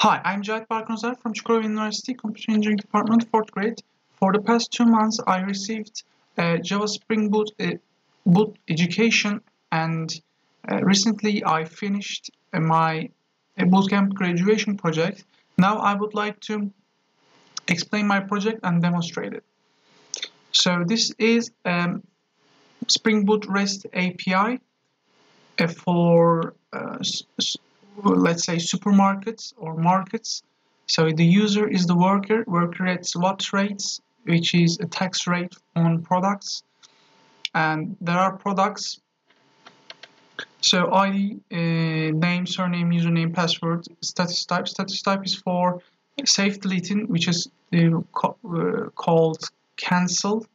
Hi, I'm Cahit Barkonzer from Çukurova University, Computer Engineering Department, 4th grade. For the past 2 months, I received Java Spring Boot education, and recently I finished my Bootcamp graduation project. Now I would like to explain my project and demonstrate it. So this is Spring Boot REST API for let's say supermarkets or markets. So the user is the worker gets VAT rates, which is a tax rate on products, and there are products. So ID, name, surname, username, password, status type. Status type is for safe deleting, which is called cancel.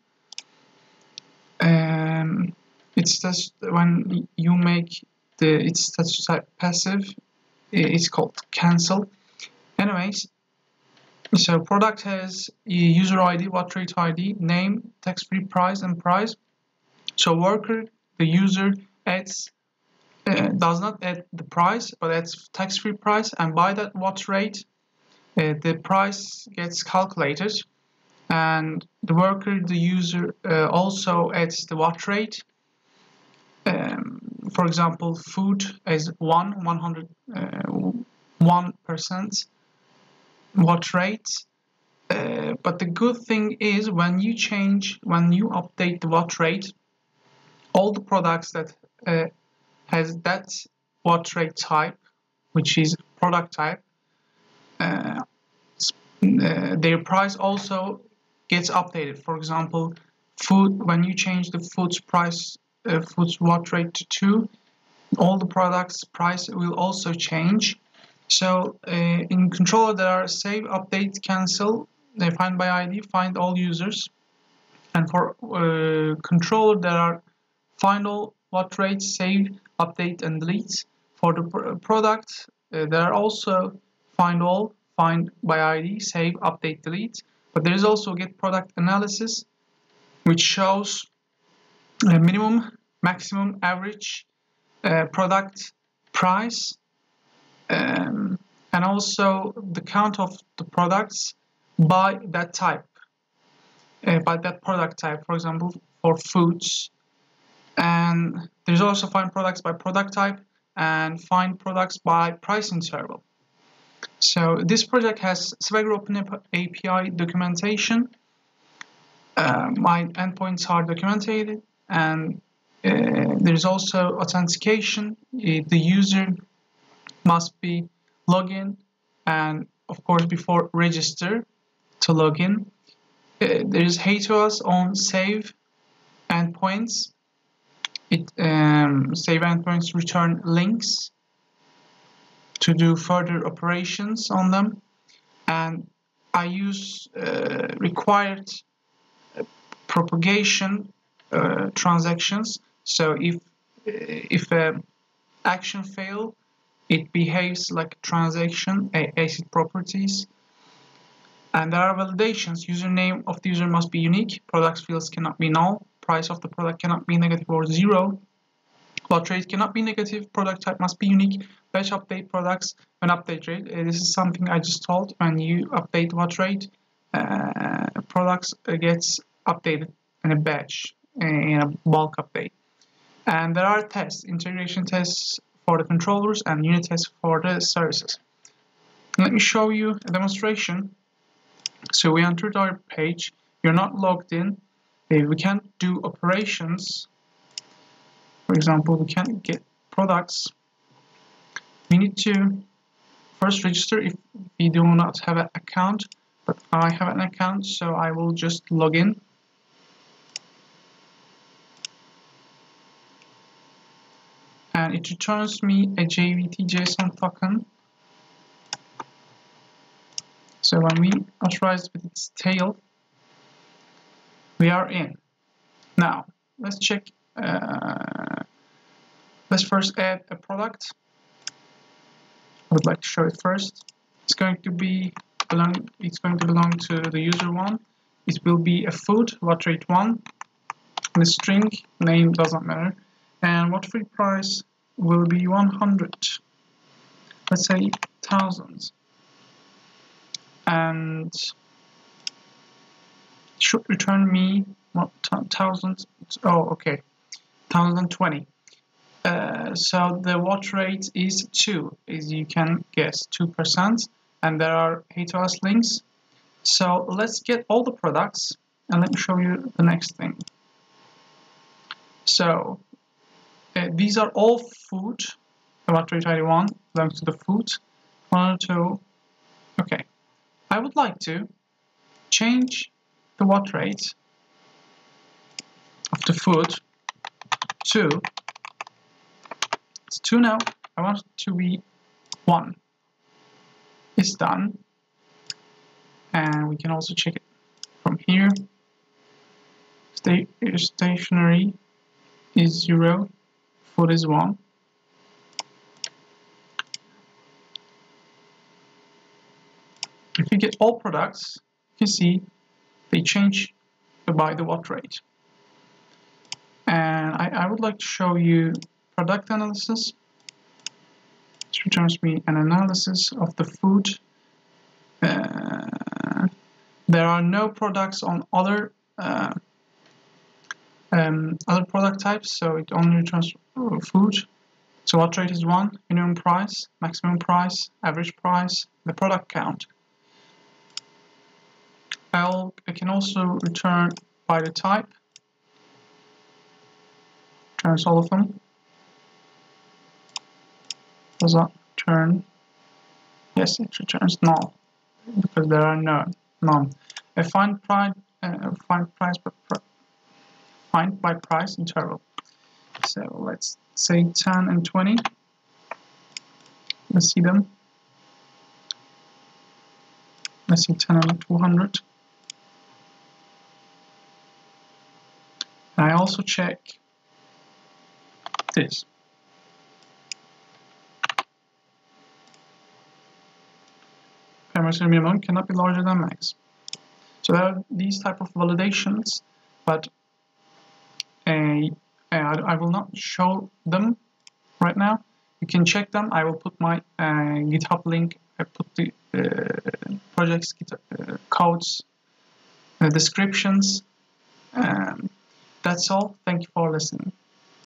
It's just when you make its status type passive, it's called cancel. Anyways, so product has user ID, VAT rate ID, name, tax-free price, and price. So worker, the user adds does not add the price, but adds tax-free price, and by that VAT rate, the price gets calculated, and the worker, the user, also adds the VAT rate. For example, food is 1% VAT rate. But the good thing is when you update the VAT rate, all the products that has that VAT rate type, which is product type, their price also gets updated. For example, food, when you change the food's price, food's VAT rate to 2, all the products price will also change. So in controller there are save, update, cancel, find by ID, find all users, and for controller there are find all, VAT rate, save, update, and delete. For the product there are also find all, find by ID, save, update, delete. But there is also get product analysis, which shows minimum, maximum, average product price, and also the count of the products by that type, by that product type. For example, for foods. And there's also find products by product type and find products by price interval. So this project has Swagger Open API documentation. My endpoints are documented, and there's also authentication. The user must be login, and of course before register to login. There is HTOS on save endpoints. Save endpoints return links to do further operations on them, and I use required propagation transactions. So if action fail, it behaves like a transaction, ACID properties. And there are validations. Username of the user must be unique. Product fields cannot be null. Price of the product cannot be negative or 0. VAT rate cannot be negative. Product type must be unique. Batch update products when update rate. This is something I just told. When you update VAT rate, products gets updated in a batch, in a bulk update. And there are tests, integration tests for the controllers and unit tests for the services. Let me show you a demonstration. So we entered our page. You're not logged in. We can't do operations. For example, we can't get products. We need to first register if we do not have an account. But I have an account, so I will just log in. And it returns me a JVT JSON token. So when we authorize with its tail, we are in. Now let's check. Let's first add a product. I would like to show it first. It's going to belong to the user one. It will be a food, VAT rate 1, and a string name doesn't matter, and VAT free price will be 100. Let's say 1000. and should return me what 1000. Oh, okay, 1020. So the watt rate is 2, as you can guess, 2%, and there are HTTPS links. So let's get all the products, and let me show you the next thing. So these are all food. The watt rate ID 1 belongs to the food. 102. Okay, I would like to change the watt rate of the food to, it's 2 now, I want it to be 1. It's done, and we can also check it from here. Stationery is 0, food is 1. If you get all products, you can see they change by the watt rate. And I would like to show you product analysis. This returns me an analysis of the food. There are no products on other product types, so it only returns food. So watt rate is 1, minimum price, maximum price, average price, the product count. I can also return by the type. Returns all of them. Does that return? Yes, it returns null because there are none. A find by price interval. So let's say 10 and 20. Let's see them. Let's see 10 and 200. And I also check this. Maximum minimum cannot be larger than max. So there are these type of validations, but I will not show them right now. You can check them. I will put my GitHub link. I put the project's codes, descriptions. That's all. Thank you for listening.